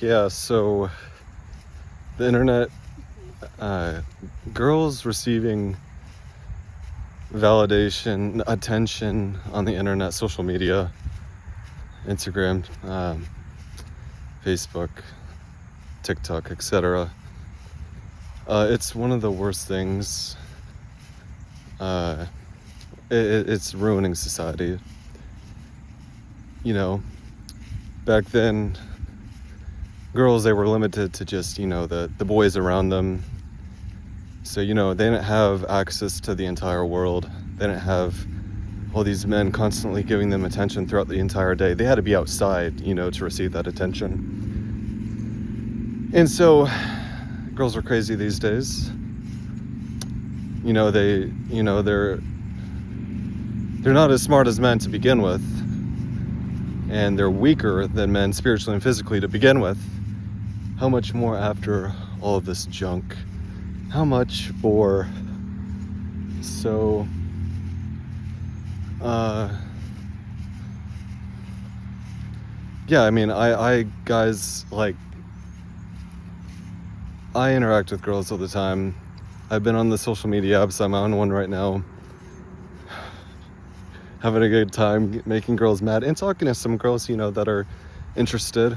Yeah, so the internet, girls receiving validation, attention on the internet, social media, Instagram, Facebook, TikTok, etc. It's one of the worst things. It's ruining society. Back then, girls, they were limited to just, the boys around them. So, they didn't have access to the entire world. They didn't have all these men constantly giving them attention throughout the entire day. They had to be outside, to receive that attention. And so, girls are crazy these days. They're not as smart as men to begin with. And they're weaker than men spiritually and physically to begin with. How much more after all of this junk? How much for? So, yeah, I mean, I guys, like, I interact with girls all the time. I've been on the social media apps. I'm on one right now, having a good time making girls mad and talking to some girls, that are interested.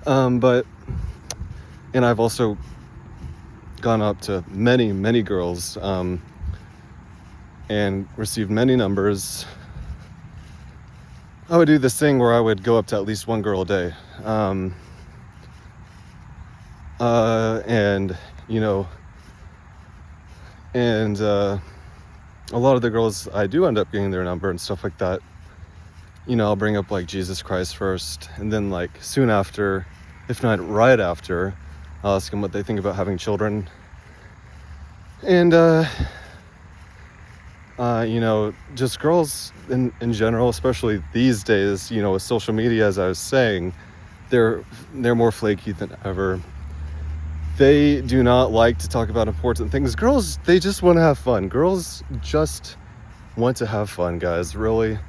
And I've also gone up to many girls and received many numbers. I would do this thing where I would go up to at least one girl a day. And a lot of the girls, I do end up getting their number and stuff like that. I'll bring up like Jesus Christ first, and then like soon after, if not right after, I'll ask them what they think about having children. And just girls in general, especially these days, with social media, as I was saying, they're more flaky than ever. They do not like to talk about important things. Girls, they just want to have fun. Girls just want to have fun, guys, really.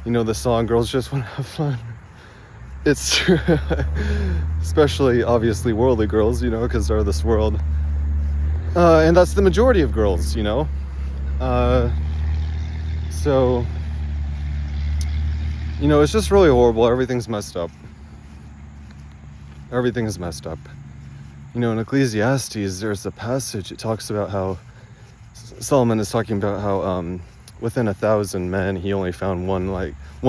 The song, girls just want to have fun. It's especially, obviously, worldly girls, because they're of this world. And that's the majority of girls, So, it's just really horrible. Everything's messed up. Everything is messed up. In Ecclesiastes, there's a passage, it talks about how Solomon is talking about how within 1,000 men, he only found one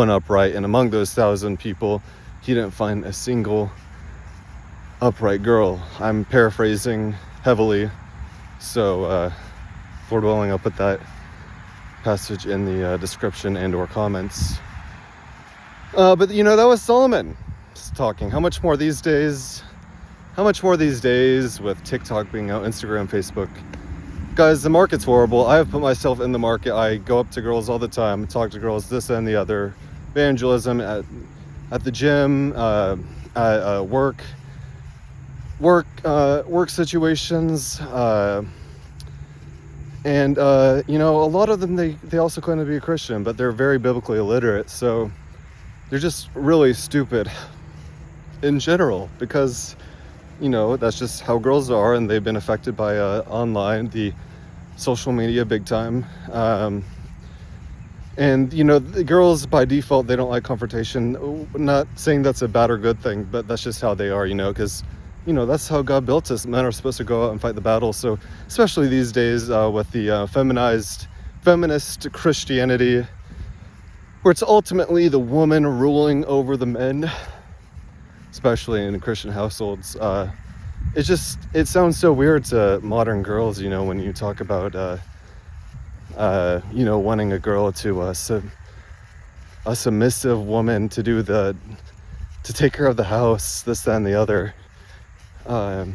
upright. And among those 1,000 people, he didn't find a single upright girl. I'm paraphrasing heavily. So, Lord willing, I'll put that passage in the description and or comments. But that was Solomon talking. How much more these days with TikTok being out, Instagram, Facebook? Guys, the market's horrible. I have put myself in the market. I go up to girls all the time, talk to girls, this and the other. Evangelism at the gym, at work situations, and a lot of them, they also claim to be a Christian, but they're very biblically illiterate, so they're just really stupid in general, because that's just how girls are, and they've been affected by online, the social media, big time. And the girls by default, they don't like confrontation. Not saying that's a bad or good thing, but that's just how they are, because that's how God built us. Men are supposed to go out and fight the battle. So especially these days with the feminist Christianity, where it's ultimately the woman ruling over the men, especially in Christian households. It sounds so weird to modern girls, when you talk about wanting a girl to a submissive woman to take care of the house, this, that, and the other. A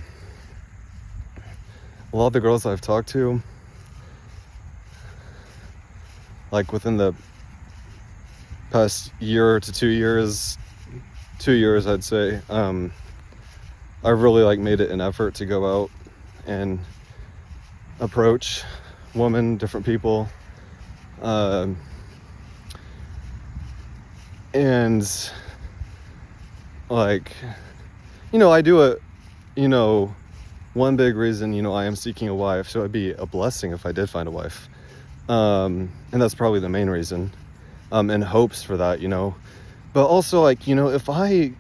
lot of the girls I've talked to, like within the past year to 2 years, I'd say, I've really made it an effort to go out and approach women, different people, and I do it, one big reason, I am seeking a wife, so it'd be a blessing if I did find a wife. And that's probably the main reason, and hopes for that, but also, like, if I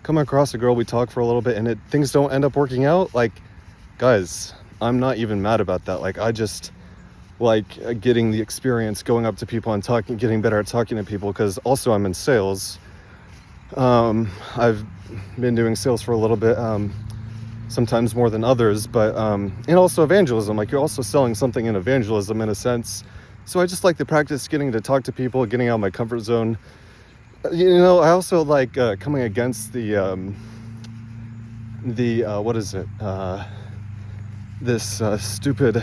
come across a girl, we talk for a little bit, and things don't end up working out, like, guys, I'm not even mad about that. Like, I just like getting the experience, going up to people and talking, getting better at talking to people, because also I'm in sales. I've been doing sales for a little bit, sometimes more than others, but and also evangelism. Like, you're also selling something in evangelism in a sense. So I just like to practice getting to talk to people, getting out of my comfort zone. I also like coming against the what is it? This stupid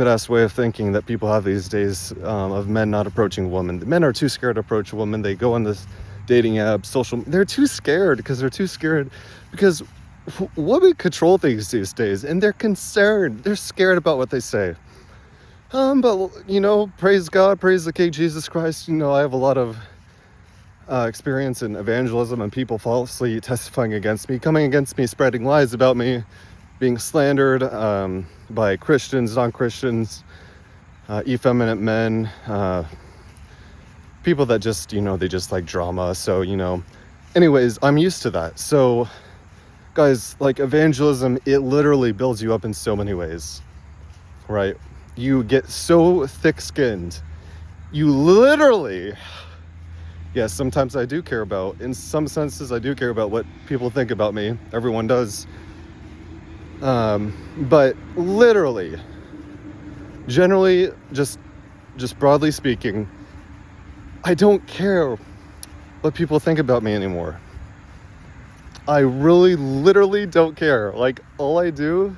ass way of thinking that people have these days, of men not approaching women. The men are too scared to approach a woman. They go on this dating app, they're too scared because women control things these days, and they're concerned. They're scared about what they say. But praise God, praise the King Jesus Christ. I have a lot of experience in evangelism and people falsely testifying against me, coming against me, spreading lies about me, being slandered by Christians, non-Christians, effeminate men, people that just, they just like drama. So, anyways, I'm used to that. So, guys, like, evangelism, it literally builds you up in so many ways, right? You get so thick-skinned. You literally, yes, sometimes I do care about, in some senses, I do care about what people think about me. Everyone does. But literally, generally, just broadly speaking, I don't care what people think about me anymore. I really, literally don't care. Like, all I enjoy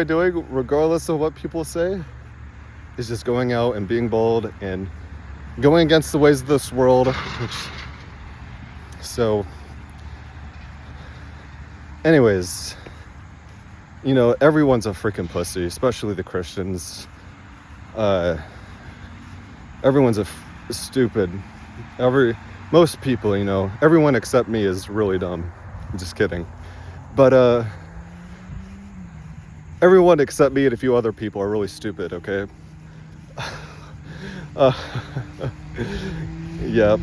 doing, regardless of what people say, is just going out and being bold and going against the ways of this world. So, anyways, everyone's a freaking pussy, especially the Christians. Everyone's stupid. Most people, everyone except me is really dumb. I'm just kidding. But, everyone except me and a few other people are really stupid, okay? Yeah.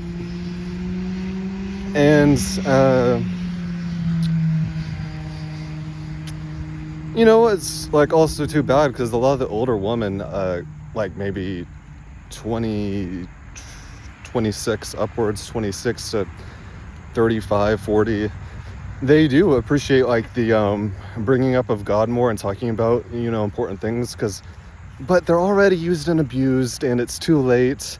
And, it's like also too bad because a lot of the older women, like maybe 26 upwards, 26 to 35, 40, they do appreciate like the bringing up of God more and talking about, important things, but they're already used and abused, and it's too late,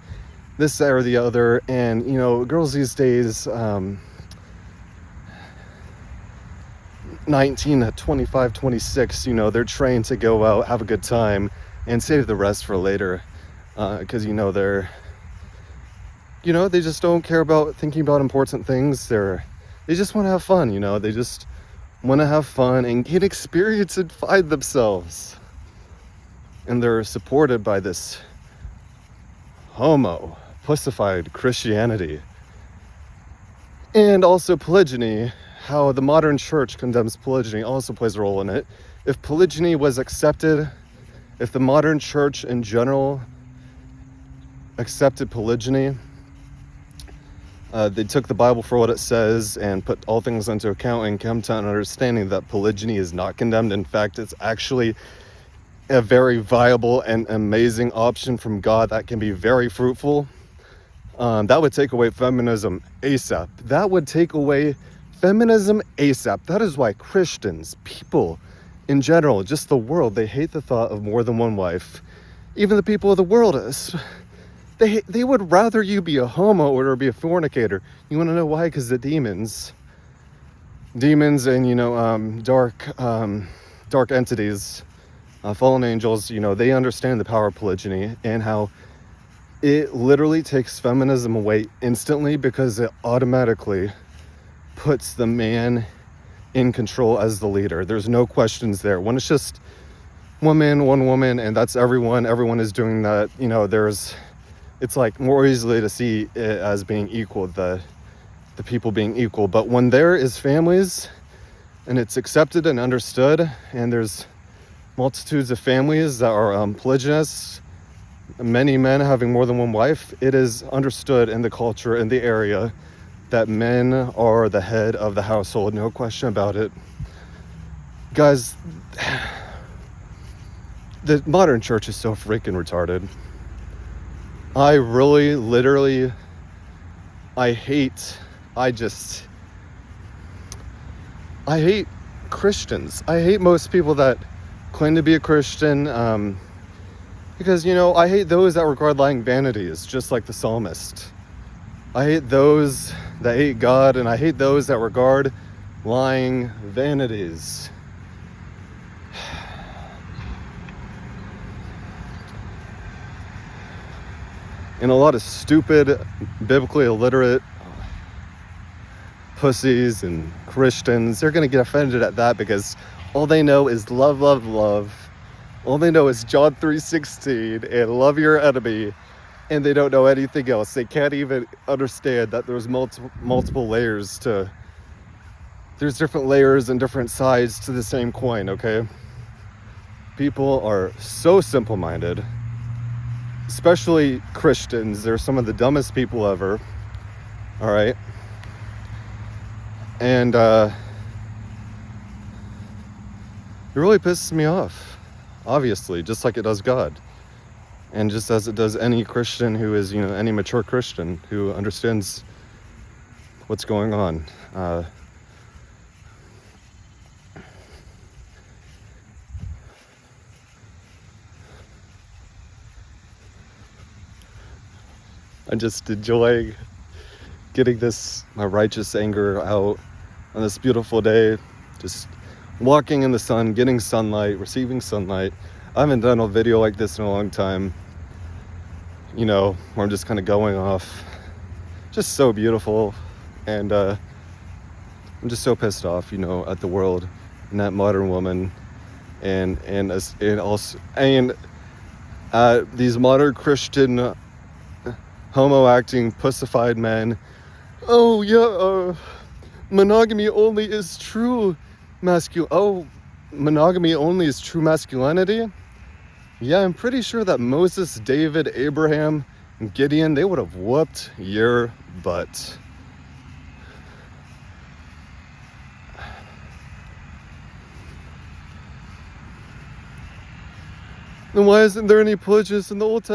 this, that, or the other. And, girls these days, 19 to 25, 26, they're trained to go out, have a good time, and save the rest for later, because, they just don't care about thinking about important things. They just want to have fun, they just want to have fun and get experience and find themselves. And they're supported by this pussified Christianity. And also polygyny, how the modern church condemns polygyny also plays a role in it. If polygyny was accepted, if the modern church in general accepted polygyny, they took the Bible for what it says and put all things into account and come to an understanding that polygyny is not condemned. In fact, it's actually a very viable and amazing option from God that can be very fruitful. That would take away feminism ASAP. That is why Christians, people in general, just the world, they hate the thought of more than one wife. Even the people of the world, they would rather you be a homo or be a fornicator. You want to know why? Because the demons and dark entities, fallen angels, they understand the power of polygyny and how it literally takes feminism away instantly, because it automatically puts the man in control as the leader. There's no questions there. When it's just one man, one woman, and that's everyone is doing that, it's like more easily to see it as being equal. The the people being equal. But when there is families and it's accepted and understood, and there's multitudes of families that are polygynous, many men having more than one wife, it is understood in the culture, in the area, that men are the head of the household, no question about it. Guys, the modern church is so freaking retarded. I really, literally, I hate Christians. I hate most people that claim to be a Christian, because, I hate those that regard lying vanities, just like the psalmist. I hate those that hate God, and I hate those that regard lying vanities. And a lot of stupid, biblically illiterate pussies and Christians, they're going to get offended at that because all they know is love, love, love. All they know is John 3:16 and love your enemy, and they don't know anything else. They can't even understand that there's multiple layers there's different layers and different sides to the same coin, okay? People are so simple-minded. Especially Christians. They're some of the dumbest people ever. All right. And it really pisses me off, obviously, just like it does God. And just as it does any Christian who is, any mature Christian who understands what's going on. I'm just enjoying getting my righteous anger out on this beautiful day. Just walking in the sun, getting sunlight, receiving sunlight. I haven't done a video like this in a long time, where I'm just kind of going off. Just so beautiful. And I'm just so pissed off, at the world and that modern woman and these modern Christian homo-acting, pussified men. Oh, yeah, monogamy only is true monogamy only is true masculinity? Yeah, I'm pretty sure that Moses, David, Abraham, and Gideon, they would have whooped your butt. Then why isn't there any polygynous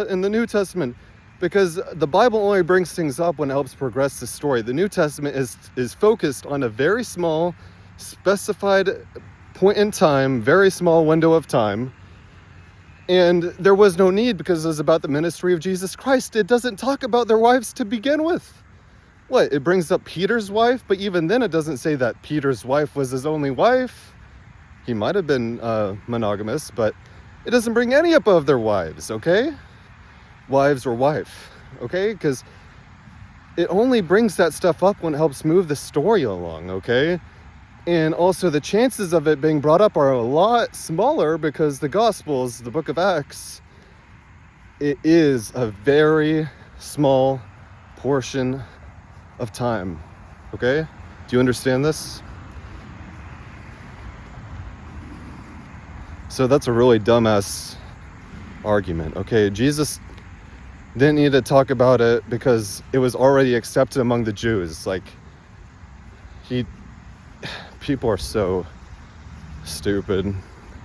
in the New Testament? Because the Bible only brings things up when it helps progress the story. The New Testament is focused on a very small, specified point in time, very small window of time. And there was no need because it was about the ministry of Jesus Christ. It doesn't talk about their wives to begin with. What? It brings up Peter's wife, but even then it doesn't say that Peter's wife was his only wife. He might have been monogamous, but it doesn't bring any up of their wives, okay? Wives or wife, okay? Because it only brings that stuff up when it helps move the story along, okay? And also the chances of it being brought up are a lot smaller because the Gospels, the book of Acts, it is a very small portion of time, okay? Do you understand this? So that's a really dumbass argument, okay? Jesus didn't need to talk about it because it was already accepted among the Jews. People are so stupid.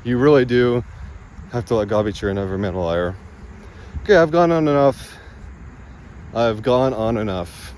You really do have to let God be true and every man a liar. Okay, I've gone on enough.